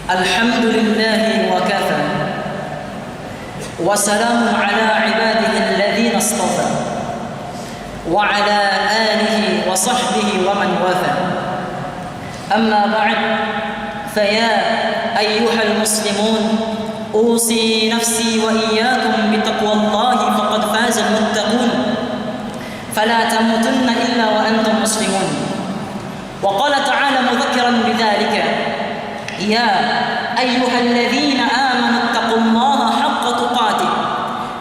الحمد لله وكفى وسلام على عباده الذين اصطفى وعلى آله وصحبه ومن وفى أما بعد فيا أيها المسلمون أوصي نفسي وإياكم بتقوى الله فقد فاز المتقون فلا تموتن إلا وأنتم مسلمون. وقال تعالى مذكرا بذلك يا أيها الذين آمنوا اتقوا الله حق تقاته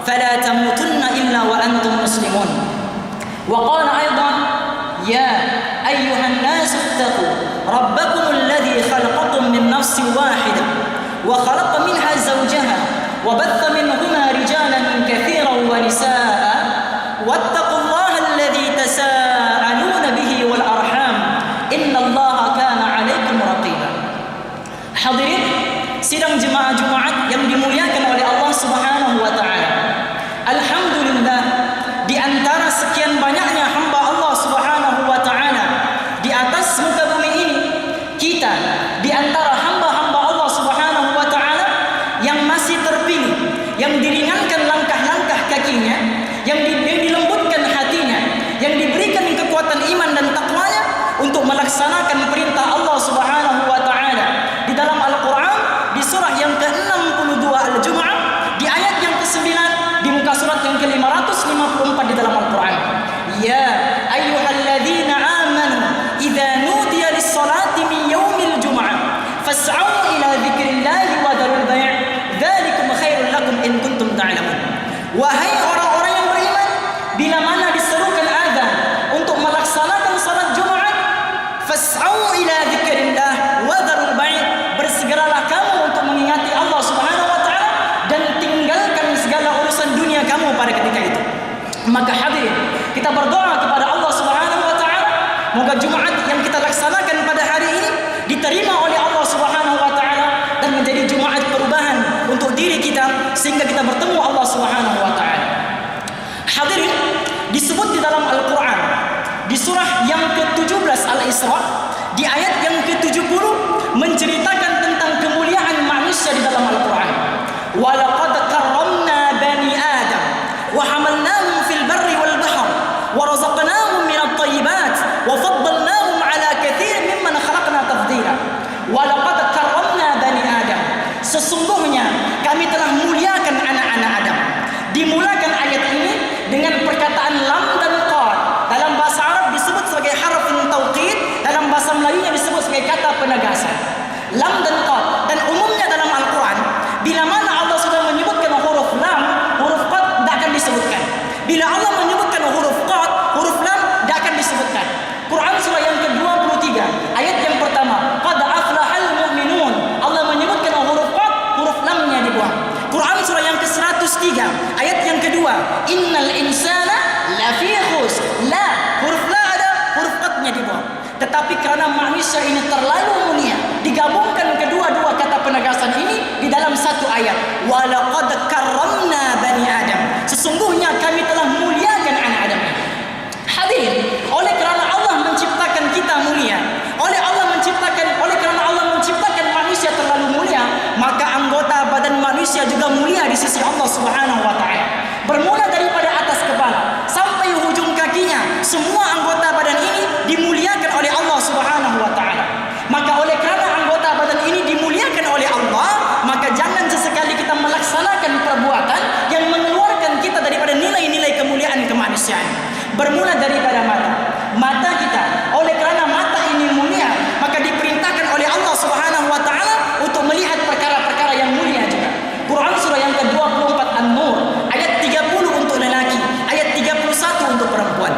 فلا تموتن إلا وأنتم مسلمون. وقال أيضا يا أيها الناس اتقوا ربكم الذي خلقكم من نفس واحدة وخلق منها زوجها وبث منهما رجالا كثيرا ونساء واتقوا الله الذي تساءلون به والأرحام إن الله كان عليكم رقيبا. Hadirin sidang jemaah Jumat yang dimuliakan oleh Allah Subhanahu wa taala. Alhamdulillah, di antara sekian banyaknya hamba Allah Subhanahu wa taala di atas muka bumi ini, kita di antara hamba-hamba Allah Subhanahu wa taala yang masih terpilih, yang diringankan langkah-langkah kakinya, yang dilembutkan hatinya, yang diberikan kekuatan iman dan takwanya untuk melaksanakan perintah Allah Subhanahu wa taala di dalam Al-Qur'an di surah yang ke-62 Al-Jumu'ah di ayat yang ke-9 di muka surat yang ke-554 di dalam Al-Qur'an. Ya ayyuhalladzina amanu idza nudiya lis-salati min yaumil jumu'ah fas'au ila dzikrillahi wa dzarul bai' dzalikum khairul lakum in kuntum ta'lamun. Wahai orang-orang yang beriman, bila mana diserukan azan untuk melaksanakan salat Jumat, fas'au ila dzikrillah wa dzarul bai', bersegeralah kamu untuk mengingati Allah Subhanahu wa taala dan tinggalkan segala urusan dunia kamu pada ketika itu. Maka hadirin, kita berdoa kepada Allah Subhanahu wa taala, moga Jumat yang kita laksanakan pada hari ini diterima oleh Allah Subhanahu wa taala dan menjadi Jumat perubahan untuk diri kita sehingga kita bertemu Allah Subhanahu wa taala. Hadirin, disebut di dalam Al-Qur'an di surah yang ke-17 Al-Isra di ayat yang ke-70 menceritakan tentang kemuliaan manusia di dalam Al-Qur'an. Wa laqad karramna bani Adam wa hamalnahum fil barri wal bahr wa razaqnahum minat thayyibat wa faddalnahum ala katsirin mimman khalaqna tafdila. Wa laqad karramna bani Adam, sesungguhnya kami telah muliakan anak-anak Adam. Dimulakan ayat ini dengan perkataan lam dan qad. Dalam bahasa Arab disebut sebagai harfun tauqid, dalam bahasa Melayunya disebut sebagai kata penegasan. Lam dan qad, dan umumnya dalam Al-Qur'an bila mana Allah sudah menyebutkan huruf lam, huruf qad tidak akan disebutkan. Bila Allah menyebutkan huruf qad, huruf lam tidak akan disebutkan. Quran surah yang ke-23 ayat yang pertama, qad aflahal mu'minun, Allah menyebutkan huruf qad, huruf lamnya dibuang. Quran surah yang ke-103 ayat yang kedua, innal insana lafi khus, la, huruf la ada, huruf qadnya dibuang. Tetapi karena manusia ini terlalu mulia, digabungkan kedua-dua kata penegasan ini di dalam satu ayat. Wa laqad karramna bani Adam, sesungguhnya kami telah muliakan anak Adam. Hadir, oleh kerana Allah menciptakan kita mulia, oleh kerana Allah menciptakan manusia terlalu mulia, maka anggota badan manusia juga mulia di sisi Allah Subhanahu wa taala. Bermula daripada atas kepala sampai hujung kakinya, semua anggota badan ini dimuliakan oleh Allah Subhanahu wa taala. Maka oleh kerana anggota badan ini dimuliakan oleh Allah, maka jangan sesekali kita melaksanakan perbuatan yang mengeluarkan kita daripada nilai-nilai kemuliaan kemanusiaan. Bermula daripada mata. Mata kita, oleh kerana mata ini mulia, maka diperintahkan oleh Allah Subhanahu wa taala untuk melihat perkara-perkara yang mulia juga. Quran surah yang ke-24 An-Nur ayat 30 untuk lelaki, ayat 31 untuk perempuan.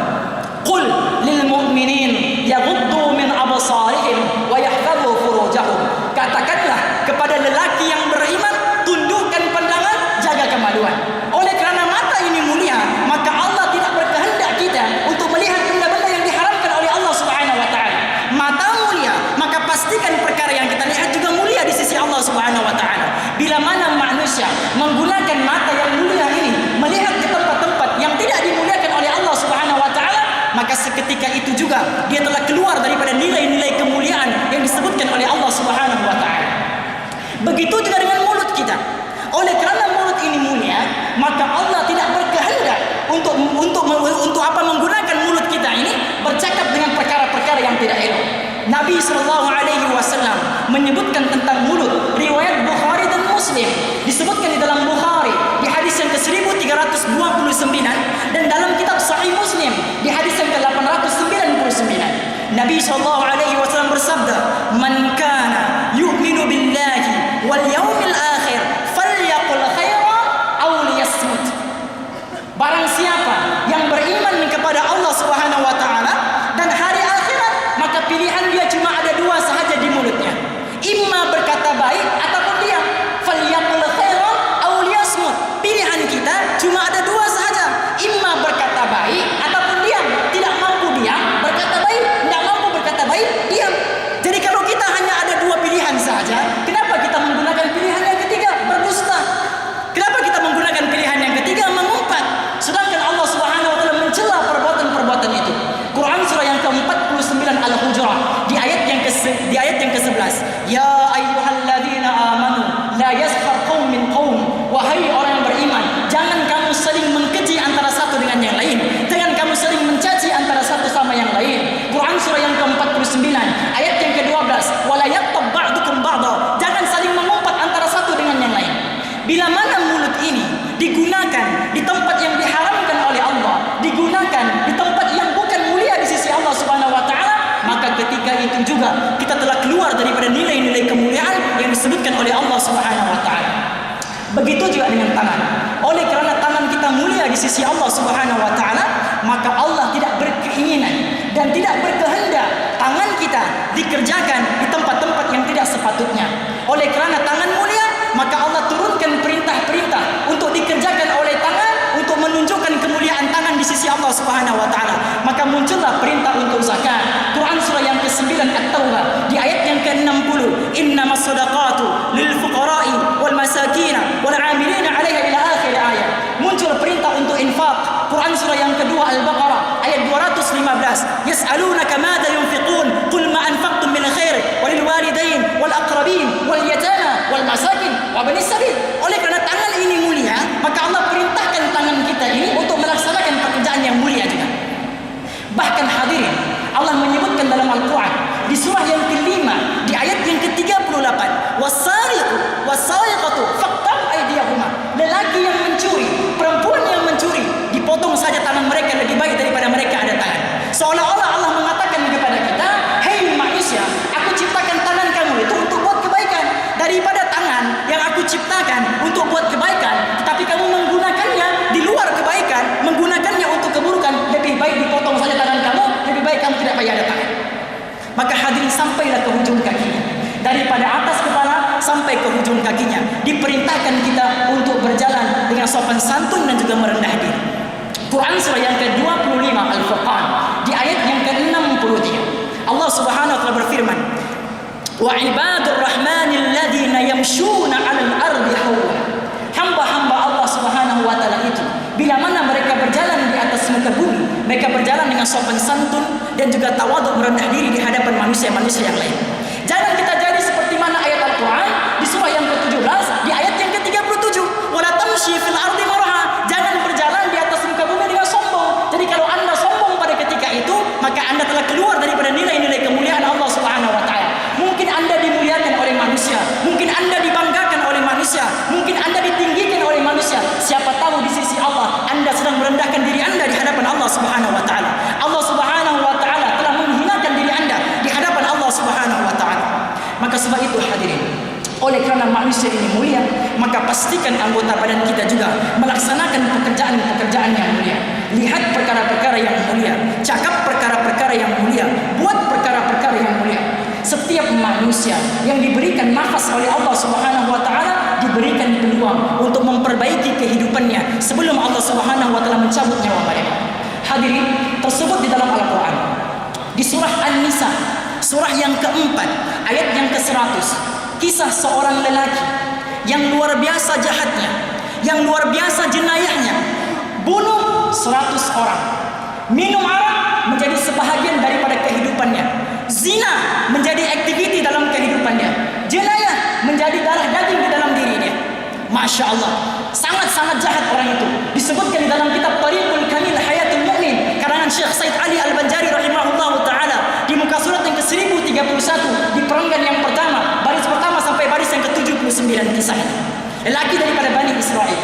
Qul lil mu'minin yaghuddu min absarihim wa yahdharu furujahum. Katakanlah kepada lelaki yang beriman, tundukkan pandangan, jaga kemaluan. Oleh kerana mata ini mulia, maka Allah tidak berkehendak kita untuk melihat benda-benda yang diharamkan oleh Allah Subhanahu wa taala. Mata mulia, maka pastikan perkara yang kita lihat juga mulia di sisi Allah Subhanahu wa taala. Bila mana manusia menggunakan mata yang mulia ini melihat ke tempat-tempat yang tidak dimuliakan oleh Allah Subhanahu wa taala, maka seketika itu juga dia telah keluar daripada nilai-nilai kemuliaan yang disebutkan oleh Allah Subhanahu wa taala. maka Allah tidak berkehendak untuk apa menggunakan mulut kita ini bercakap dengan perkara-perkara yang tidak elok. Nabi SAW menyebutkan tentang mulut, riwayat Bukhari dan Muslim, disebutkan di dalam Bukhari di hadis yang ke-1329 dan dalam kitab Sahih Muslim di hadis yang ke-899. Nabi SAW bersabda, "Man kana yu'minu billahi wal yawmil akhir falyaqul khaira aw liyasmut." Barang siapa yang beriman kepada Allah Subhanahu wa taala dan hari akhirat, maka pilihan dia cuma ada dua sahaja di mulutnya. Imma berkata baik ataupun diam. Falyaqul khaira aw liyasmut. Pilihan kita cuma ada dua sahaja. Imma berkata baik ataupun diam. Tidak mampu diam, berkata baik. Tidak mampu berkata baik, diam. Jadi kalau kita hanya ada dua pilihan saja, kenapa kita menggunakan pilihan yang ketiga? Berdusta. Kenapa kita menggunakan pilihan yang ketiga? Mengumpat. Sedangkan Allah Subhanahu wa taala mencela perbuatan-perbuatan itu. Quran surah yang ke-49 Al-Hujurat di ayat yang ke-11. Ya ayyuhalladzina amanu la yaskhar qaum min qaum. Wahai orang yang beriman, jangan kamu saling mengkeji antara satu dengan yang lain. Jangan kamu saling mencaci antara satu sama yang lain. Quran surah yang ke-49 ayat yang ke-12. Wala yaqtab ba'dukum ba'dha. Jangan saling mengumpat antara satu dengan yang lain. Bila mana mulut ini digunakan di tempat yang diharamkan oleh Allah, digunakan di tempat yang bukan mulia di sisi Allah Subhanahu wa taala, maka ketika itu juga kita telah keluar daripada nilai-nilai kemuliaan yang disebutkan oleh Allah Subhanahu wa taala. Begitu juga dengan tangan. Oleh kerana tangan kita mulia di sisi Allah Subhanahu wa taala, maka Allah tidak berkeinginan dan tidak berkehendak tangan kita dikerjakan di tempat-tempat yang tidak sepatutnya. Oleh kerana tangan mulia, maka Allah turunkan perintah-perintah untuk dikerjakan oleh tangan untuk menunjukkan kemuliaan tangan di sisi Allah Subhanahu wa taala. Maka muncullah perintah untuk zakat. Quran surah yang ke-9 At-Taubah di ayat yang ke-60, "Innamas shadaqatu lil fuqara'i wal masakin wal 'amilina 'alaiha" ila akhir ayat. Muncul perintah untuk infak. Quran surah yang kedua Al-Baqarah ayat 215, "Yas'alunaka madza yunfiqun qul ma anfaqtum min khair walil walidain wal aqrabin wal yatama wal masakin wa banis sabil." Oleh kerana tangan ini mulia, maka Allah perintahkan tangan kita ini untuk melaksanakan pekerjaan yang mulia juga. Bahkan hadirin, Allah menyebutkan dalam Al-Quran di surah yang ke-5 di ayat yang ke-38, "Was-sariqu was-sariqatu faqta'u aydiyahuma." Lelaki yang mencuri, perempuan yang mencuri, dipotong saja tangan mereka, lebih baik daripada mereka ada tangan. Seolah-olah Allah mengatakan kepada kita, "Hei manusia, aku ciptakan tangan kamu itu untuk buat kebaikan. Daripada tangan yang aku ciptakan untuk buat kebaikan, tetapi kamu menggunakannya di luar kebaikan, menggunakannya untuk keburukan, lebih baik dipotong saja tangan kamu, lebih baik kamu tidak payah ada tangan." Maka hadirin, sampailah ke hujung kakinya. Daripada atas kepala sampai ke hujung kakinya, diperintahkan kita untuk berjalan dengan sopan santun dan juga merendah diri. Quran surah yang ke-25 Al-Furqan di ayat yang ke-63, Allah Subhanahu wa taala berfirman, "Wa ibadur rahmanil ladzina yamshuna 'alal ardi hawwa." Hamba-hamba Allah Subhanahu wa taala itu, bila mana mereka berjalan di atas muka bumi, mereka berjalan dengan sopan santun dan juga tawaduk, merendah diri di hadapan manusia-manusia yang lain. Jangan kita jadi seperti mana ayat Al-Quran di surah yang ke-17 di ayat yang ke-37, "Wala tamshi fil ardi marha." Jangan berjalan di atas muka bumi dengan sombong. Jadi kalau Anda sombong pada ketika itu, maka Anda telah keluar daripada nilai-nilai kemuliaan Allah Subhanahu wa taala. Mungkin Anda dimuliakan oleh manusia, mungkin Anda dibanggakan oleh manusia, mungkin Anda ditinggikan oleh manusia. Siapa tahu di sisi Allah Anda sedang merendahkan diri Anda di hadapan Allah Subhanahu wa taala. Allah Subhanahu wa taala telah menghinakan diri Anda di hadapan Allah Subhanahu wa taala. Maka sebab itu hadirin, oleh kerana manusia ini mulia, maka pastikan anggota badan kita juga melaksanakan pekerjaan-pekerjaan yang mulia. Lihat perkara-perkara yang mulia, cakap perkara-perkara yang mulia, buat perkara-perkara yang mulia. Setiap manusia yang diberikan nafas oleh Allah Subhanahu wa taala diberikan peluang untuk memperbaiki kehidupannya sebelum Allah Subhanahu wa taala mencabut nyawa mereka. Hadirin, tersebut di dalam Al-Quran di surah An-Nisa, surah yang keempat ayat yang ke-100, kisah seorang lelaki yang luar biasa jahatnya, yang luar biasa jenayahnya, bunuh 100 orang, minum arak menjadi sebahagian daripada kehidupannya, zina menjadi aktiviti dalam kehidupannya, jenayah menjadi darah daging di dalam dirinya. Masya Allah, sangat-sangat jahat orang itu. Disebutkan di dalam kitab Tariqul Kamil Hayatul Mu'min karangan Syekh Said Ali Al-Banjari rahimahullahu ta'ala, di muka surat yang ke-1031, di perenggan yang pertama, baris pertama sampai baris yang ke-79 kisah ini. Lelaki daripada Bani Israel.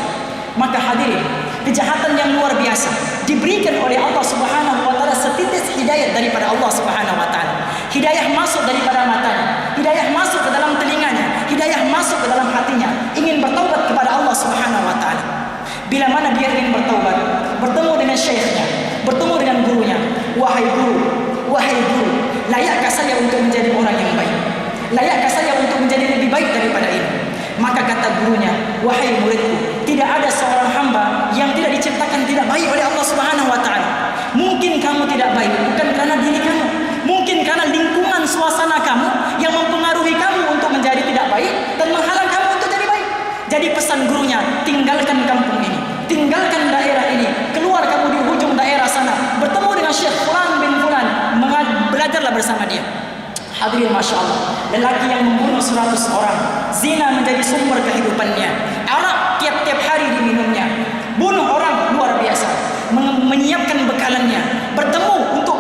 Maka hadirin, kejahatan yang luar biasa diberikan oleh Allah Subhanahu wa taala setitis hidayah daripada Allah Subhanahu wa taala. Hidayah masuk daripada matanya, hidayah masuk ke dalam telinganya, hidayah masuk ke dalam hatinya, ingin bertaubat kepada Allah Subhanahu wa taala. Bila mana dia ingin bertaubat, bertemu dengan syekhnya, bertemu dengan gurunya, wahai guru, layakkah saya untuk menjadi orang yang baik? Layakkah saya untuk menjadi lebih baik daripada ini? Maka kata gurunya, wahai muridku, tidak ada seorang hamba yang tidak diciptakan tidak baik oleh Allah Subhanahu wa taala. Mungkin kamu tidak baik bukan karena diri kamu, mungkin karena lingkungan suasana kamu yang mempengaruhi kamu untuk menjadi tidak baik dan menghalang kamu untuk jadi baik. Jadi pesan gurunya, tinggalkan kampung ini, tinggalkan daerah ini, keluar kamu di ujung daerah sana, bertemu dengan Syekh Fulan bin Fulan, belajarlah bersama dia. Hadirin, Masya Allah, lelaki yang membunuh 100 orang, zina menjadi sumber kehidupannya, arak tiap-tiap hari diminumnya, bunuh orang luar biasa, menyiapkan bekalannya, bertemu untuk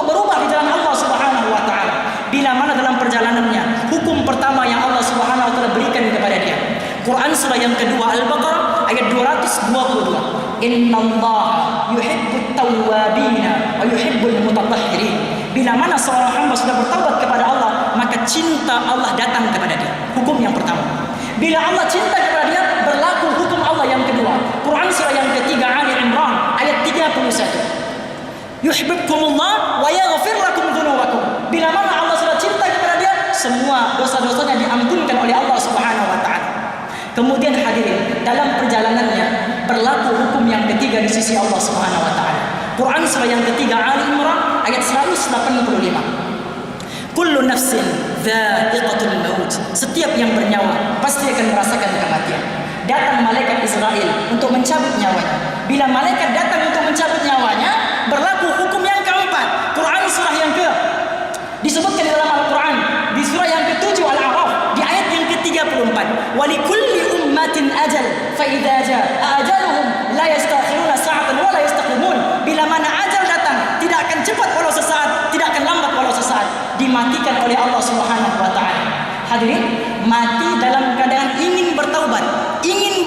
berubah di jalan Allah Subhanahu wa taala. Bila mana dalam perjalanannya, hukum pertama yang Allah Subhanahu wa taala berikan kepada dia, Quran surah yang kedua Al-Baqarah ayat 222, innallaha yuhibbut tawwabina wa yuhibbul mutatahhirin. Bila mana seorang hamba sudah bertaubat kepada Allah, maka cinta Allah datang kepada dia. Hukum yang pertama. Bila Allah cinta kepada dia, berlaku hukum Allah yang kedua. Quran surah yang ketiga Ali Imran ayat 31. Yuhibbukumullah wa yaghfir lakum dzunubakum. Bila mana Allah sudah cinta kepada dia, semua dosa-dosanya diampunkan oleh Allah Subhanahu wa taala. Kemudian hadirin, dalam perjalanannya berlaku hukum yang ketiga di sisi Allah Subhanahu wa taala. Quran surah yang ketiga Ali Imran ayat 185. Kullu nafsin dha'iqatul maut. Setiap yang bernyawa pasti akan merasakan kematian. Datang malaikat Israel untuk mencabut nyawanya. Bila malaikat datang untuk mencabut nyawanya, berlaku hukum yang keempat. Quran surah yang disebutkan di dalam Al-Quran di surah yang ke-7 Al-A'raf di ayat yang ke-34. Walikulli ummatin ajal fa idza jaa ajaluhum la yastakhiruna sa'atan wa la yastaqdimun. Bila mana ajal datang, tidak akan cepat walau sesaat, tidak akan lambat walau sesaat, dimatikan oleh Allah Subhanahu wa taala. Hadirin, mati dalam keadaan ingin bertaubat, ingin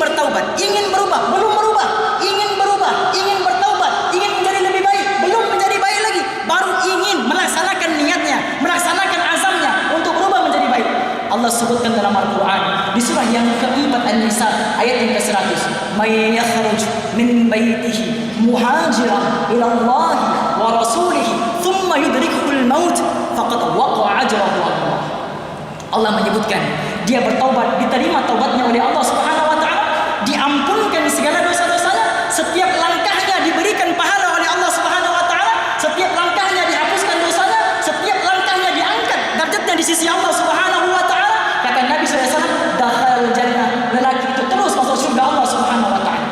berubah, belum berubah, ingin berubah, ingin bertaubat, ingin menjadi lebih baik, belum menjadi baik lagi, baru ingin melaksanakan niatnya, melaksanakan azamnya untuk berubah menjadi baik. Allah sebutkan dalam Al-Quran di surah yang keempat An-Nisa ayat yang ke-100, may yakhruj min baitihi muhajiran ila Allah wa rasulih thumma yudrikuhul maut faqad waqa'a ajruhu Allah. Allah menyebutkan dia bertaubat, diterima taubatnya oleh Allah Subhanahu wa taala, diampunkan segala dosa-dosanya, setiap langkahnya diberikan pahala oleh Allah Subhanahu wa taala, setiap langkahnya dihapuskan dosanya, setiap langkahnya diangkat derajatnya di sisi Allah Subhanahu wa taala. Kata Nabi SAW, dakhalal jannah, lelaki itu terus masuk surga Allah Subhanahu wa taala.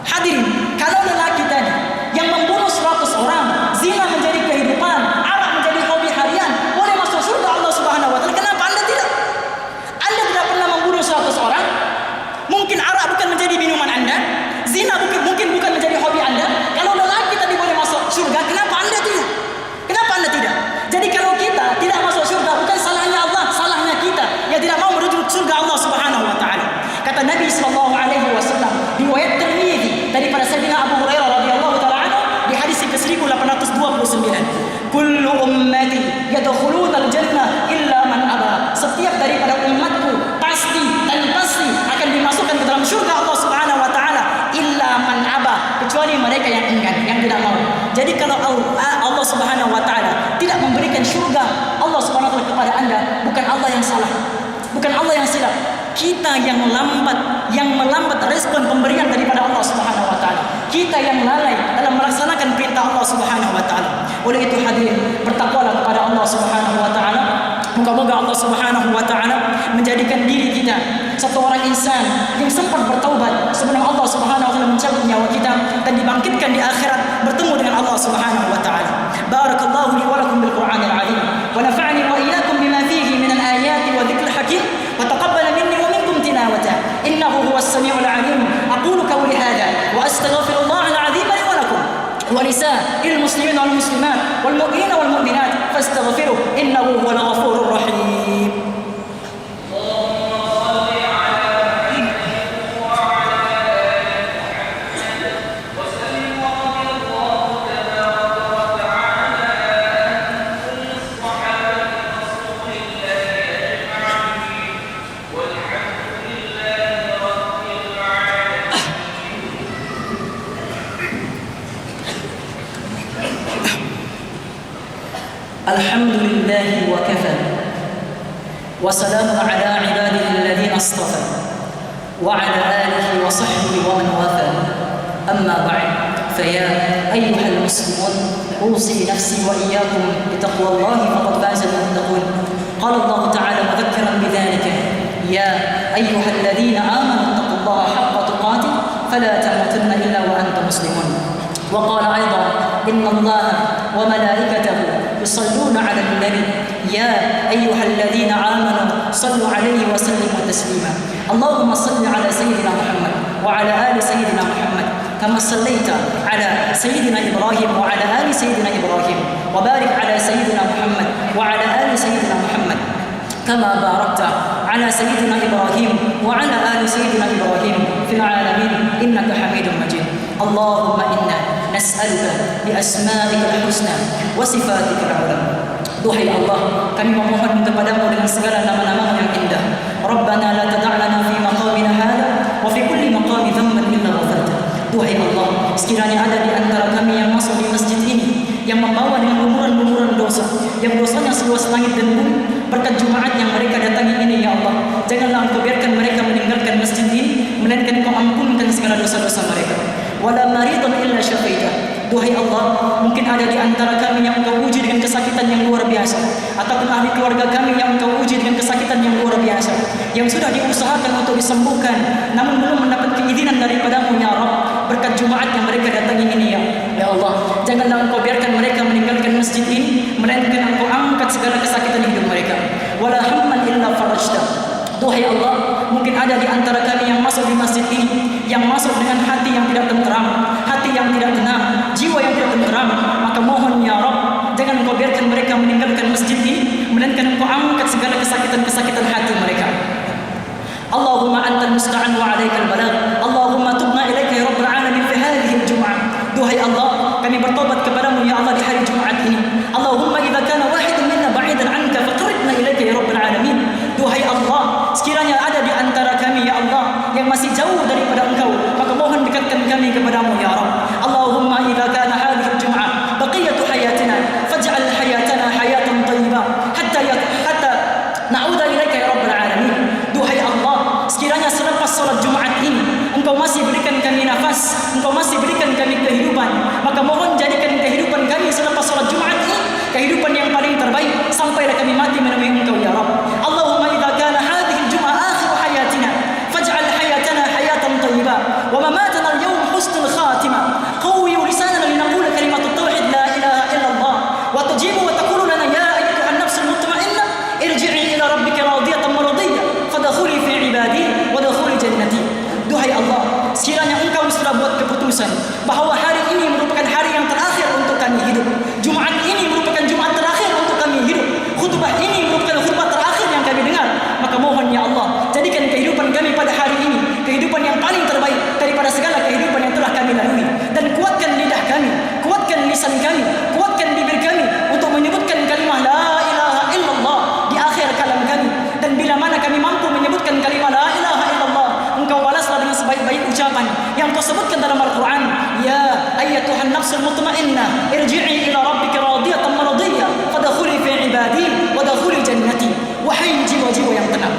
Hadirin, kalau lelaki tadi yang membunuh 100 orang, zina menjadi kehidupan, arak menjadi hobi harian, boleh masuk surga Allah Subhanahu wa taala, kenapa Anda tidak? Anda tidak pernah membunuh 100 orang? Mungkin arak bukan menjadi minuman Anda, zina mungkin bukan menjadi hobi Anda. Kalau lelaki tadi boleh masuk surga, kenapa Anda tidak? Kenapa Anda tidak? Jadi kalau kita tidak masuk surga, bukan salahnya Allah, salahnya kita yang tidak mau menuju surga Allah Subhanahu wa taala. Kata Nabi sallallahu alaihi wasallam riwayat Tirmidzi daripada Sayyidina Abu Hurairah radhiyallahu taala anhu di hadis ke-1829, kullu ummati yadkhuluna al-jannah illa man aba. Setiap daripada umatku pasti akan dimasukkan ke dalam surga Allah Subhanahu wa taala, illa man aba, kecuali mereka yang enggan, yang tidak mau. Jadi kalau Allah Subhanahu wa taala tidak memberikan surga Allah Subhanahu wa taala kepada Anda, bukan Allah yang salah, bukan Allah yang silap, kita yang melambat respon pemberian daripada Allah Subhanahu wa taala. Kita yang lalai dalam melaksanakan perintah Allah Subhanahu wa taala. Oleh itu hadirin, bertakwalah kepada Allah Subhanahu wa taala. Moga-moga Allah Subhanahu wa taala menjadikan diri kita satu orang insan yang sempat bertaubat sebelum Allah Subhanahu wa taala mencabut nyawa kita dan dibangkitkan di akhirat bertemu dengan Allah Subhanahu wa taala. Barakallahu li wa lakum bil Qur'anil azim wa nafa'ani wa iyyakum bima fihi min al ayati wa dhikril hakim wa taqabbala minni wa minkum tilawata innahu huwas Alhamdulillahi wa kafa. Wassalamu ala ibadihi alladhina astafa. Wa ala alihi wa sahbihi wa man wafa. Amma ba'd. فيا أيها المسلمون أوصي نفسي وإياكم بتقوى الله فقد فاز المتقون. قال الله تعالى مذكرا بذلك: يا أيها الذين آمنوا اتقوا الله حق تقاته فلا تموتن إلا وأنتم مسلمون. وقال أيضا: إن الله وملائكته يصلون على النبي يا أيها الذين آمنوا صلوا عليه وسلموا تسليما. اللهم صل على سيدنا محمد وعلى آل سيدنا محمد كما صليت على سيدنا إبراهيم وعلى آل سيدنا إبراهيم، وبارك على سيدنا محمد وعلى آل سيدنا محمد كما باركت على سيدنا إبراهيم وعلى آل سيدنا إبراهيم في العالمين إنك حميد مجيد. اللهم إنا نسألك بأسمائك الحسنى وصفاتك العلى. Duhai Allah, kami memohon kepadamu dengan segala nama-nama yang indah. Rabbana la tada'lana fi maqamina hadha wa fi kulli maqami dhanban illa ghafarta. Duhai Allah, sekiranya ada di antara kami yang masuk di masjid ini yang membawa dengan gumuran-gumuran dosa, yang dosanya seluas langit dan bumi, berkat Jumat yang mereka datangi ini, ya Allah, janganlah Engkau biarkan mereka meninggalkan masjid ini, melainkan Engkau ampunkan segala dosa-dosa mereka. Wala maridan illa syafaita. Duhai Allah, mungkin ada di antara kami yang Engkau uji dengan kesakitan yang luar biasa, ataupun ahli keluarga kami yang Engkau uji dengan kesakitan yang luar biasa, yang sudah diusahakan untuk disembuhkan namun belum mendapat keizinan daripadamu, ya Rabb. Berkat Jumat yang mereka datangi ini, ya Allah, janganlah Engkau biarkan mereka meninggalkan masjid ini, melainkan Engkau angkat segala kesakitan hidup mereka. Wala hamman illa farajta. Duhai Allah, mungkin ada di antara kami yang masuk di masjid ini, yang masuk dengan hati yang tidak tenteram, hati yang tidak tenang, jiwa yang tidak tenteram, maka mohon ya Rabb, jangan Engkau biarkan mereka meninggalkan masjid ini, melainkan Engkau angkat segala kesakitan-kesakitan hati mereka. Allahumma antal musta'an wa 'alaikal balagh. Allahumma tubna ilaika ya rabbal alamin fi hadhihi al-jum'ah. Duhai Allah, kami bertobat kepadamu ya Allah di hari Jumat ini. Allahumma idza kana wahidun minna ba'idan 'anka faqribna ilaika ya rabbal alamin. Duhai Allah, sekiranya ada di antara kami ya Allah yang masih jauh daripada Engkau, maka mohon dekatkan kami kepadamu ya Rabb. Allahumma idza kana hadhihi al-jum'ah baqiyatu hayatina faj'al hayatana hayatan thayyibah hatta na'uda ilaika ya rabbal alamin. Duhai Allah, sekiranya selepas salat Jumat ini Engkau masih berikan kami nafas, Engkau masih berikan kami kehidupan, maka mohon jadikan kehidupan kami selepas salat Jumat ini kehidupan yang paling terbaik sampailah kami mati menemui Engkau ya Rabb. Allahumma idza kana hadhihi al-jum'ah akhir hayatina faj'al hayatana hayatan thayyibah wa mamatana al-yawm husnul khatimah. Qawwi lisanana linaqula kalimat at-tauhid la ilaha illa Allah wa tujibu wa taqulu lana ya ayyatuhan nafsul mutma'innah irji'i ila rabbika radiyatan mardiyah fadkhuli fi ibadi wa dkhuli jannati. Duhai Allah, sekiranya Engkau sudah buat keputusan bahwa hari ini merupakan hari yang terakhir untuk kami hidup, Jumat ini merupakan Jumat terakhir untuk kami hidup, khutbah ini merupakan khutbah terakhir yang kami dengar, maka mohon ya Allah, jadikan kehidupan kami pada hari ini kehidupan yang paling terbaik daripada segala kehidupan yang telah kami lalui, dan kuatkan lidah kami, kuatkan lisan kami, kuatkan bibir kami untuk menyebutkan kalimah la ilaha illallah di akhir kalam kami, dan bila mana kami mampu menyebutkan kalimah la ilaha illallah, Engkau balaslah dengan sebaik-baik ucapan yang Kau sebutkan dalam Al-Quran, ya ayyatuhan nafsul mutmainnah irji'i ila rabbika radiyatan mardiyah fadkhuli fi ibadi wa dkhuli jannati. Wahai jiwa-jiwa yang tenang,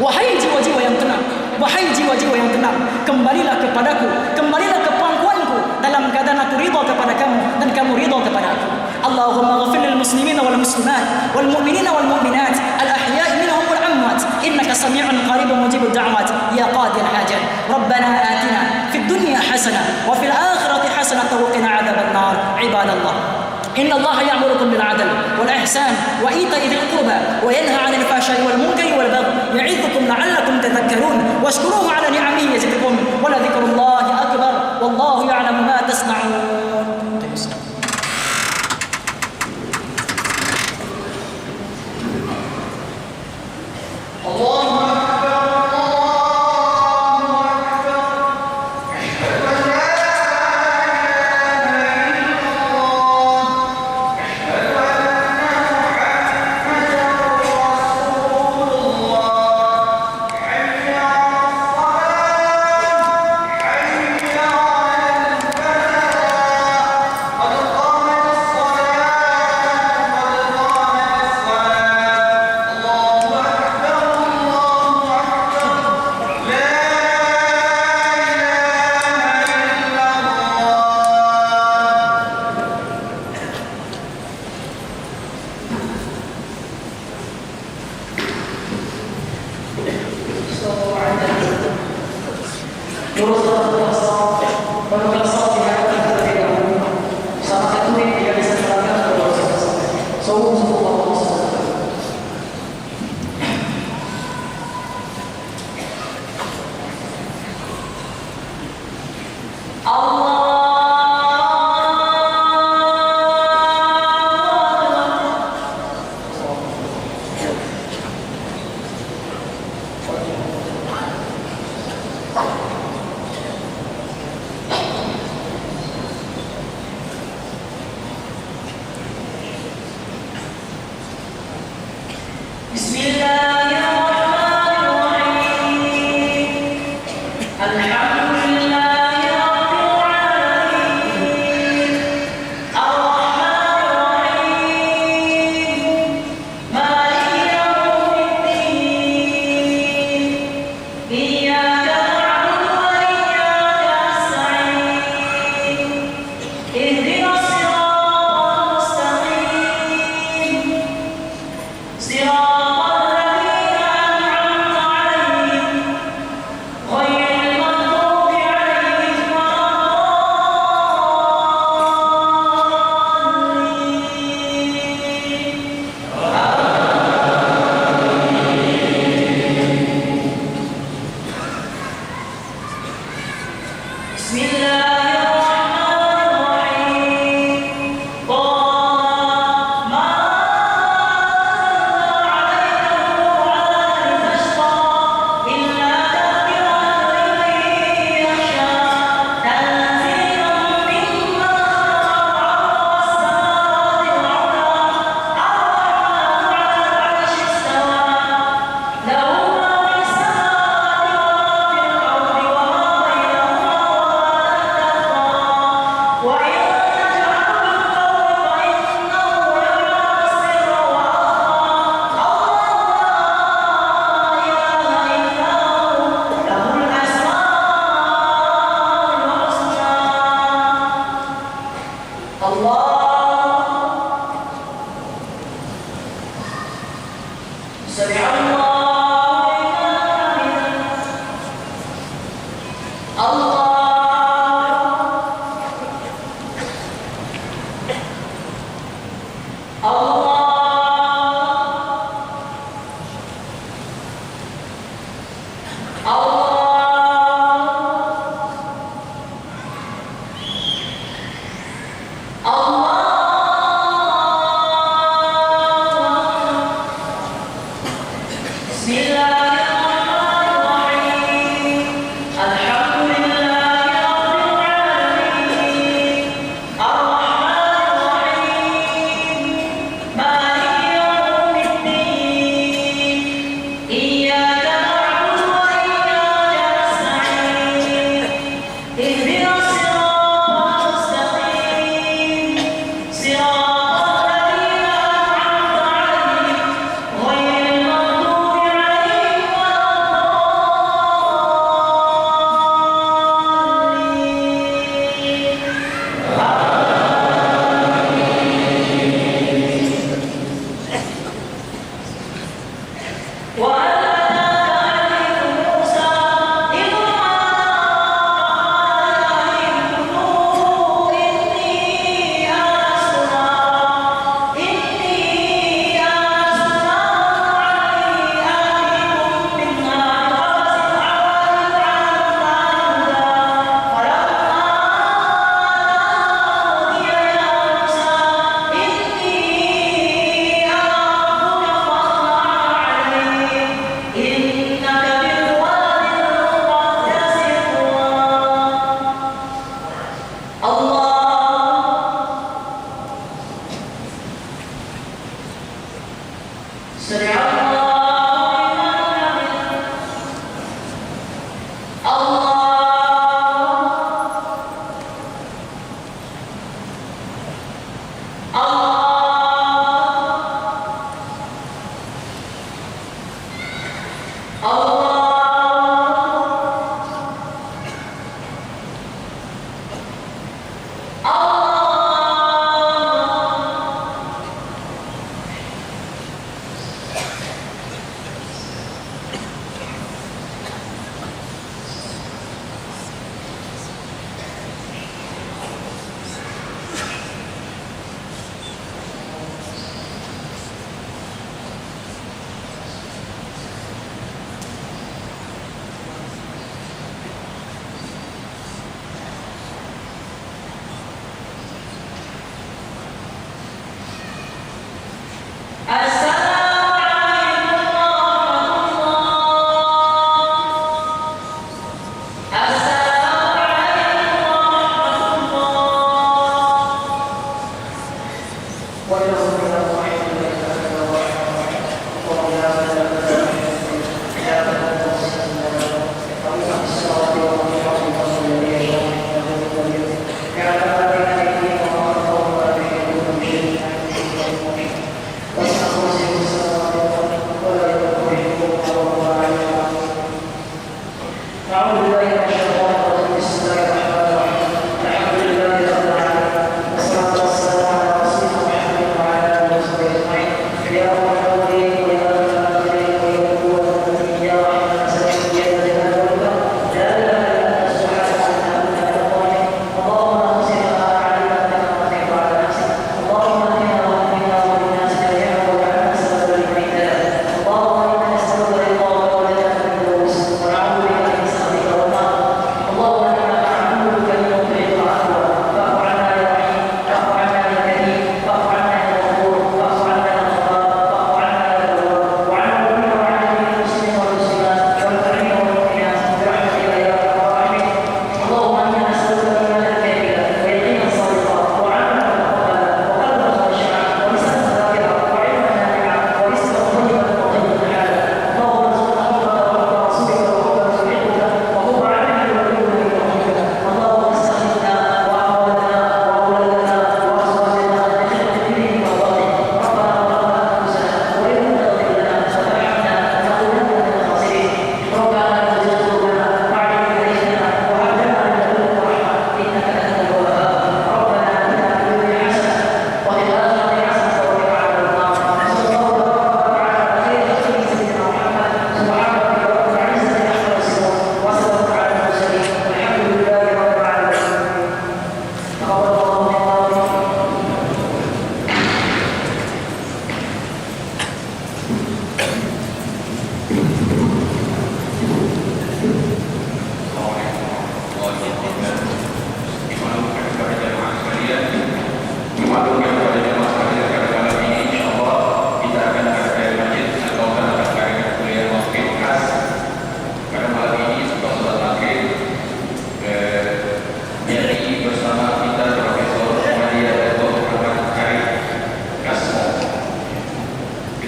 wahai jiwa-jiwa yang tenang, wahai jiwa-jiwa yang tenang, kembalilah kepadaku, kembalilah ke pangkuanku dalam keadaan aku ridha kepada kamu dan kamu ridha kepada aku. Allahumma ghfir lil muslimina wal muslimat wal mu'minina wal mu'minat al ahya'i minhum wal amwat innaka sami'un qaribun mujibud da'wat ya qadil hajat. Rabbana atina fid dunya hasanah wa fil akhirati hasanah wa qina adzaban nar. Ibadallah, إن الله يأمركم بالعدل والإحسان وإيتاء ذي القربى وينهى عن الفحشاء والمنكر والبغي يعظكم لعلكم تذكرون واشكروه على نعمه يزدكم ولذكر الله أكبر والله يعلم ما تصنعون.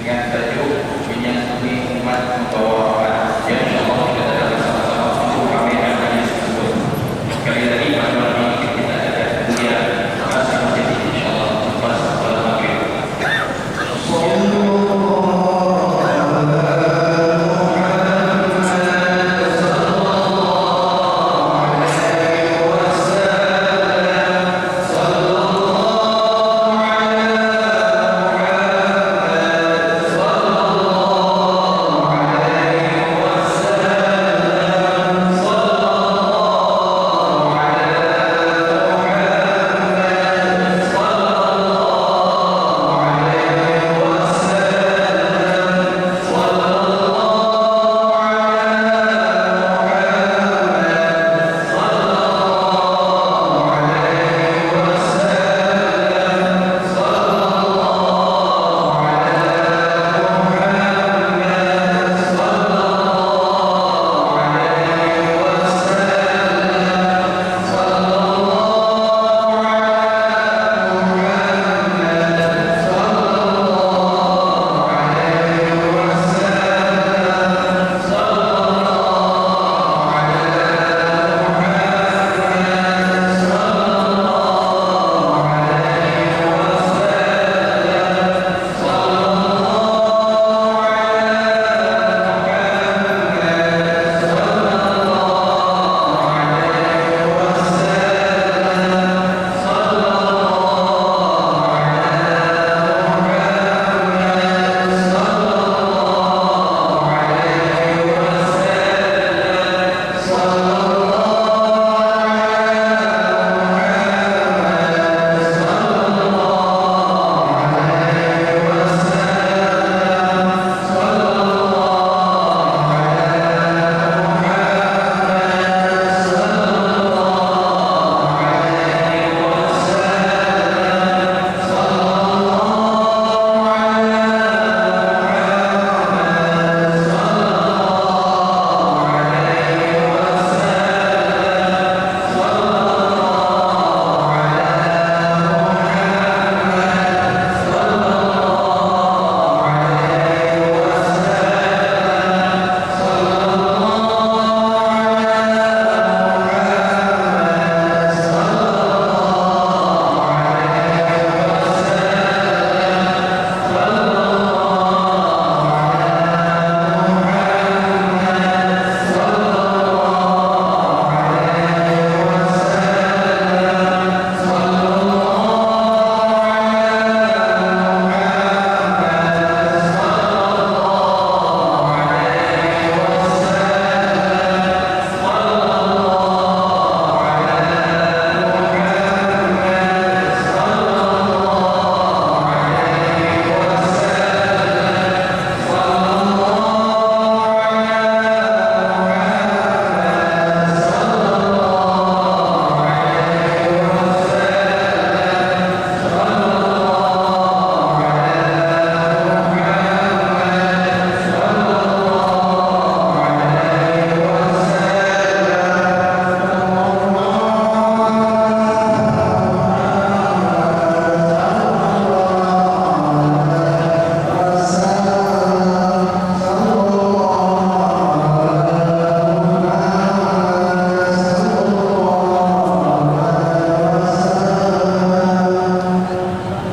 dengan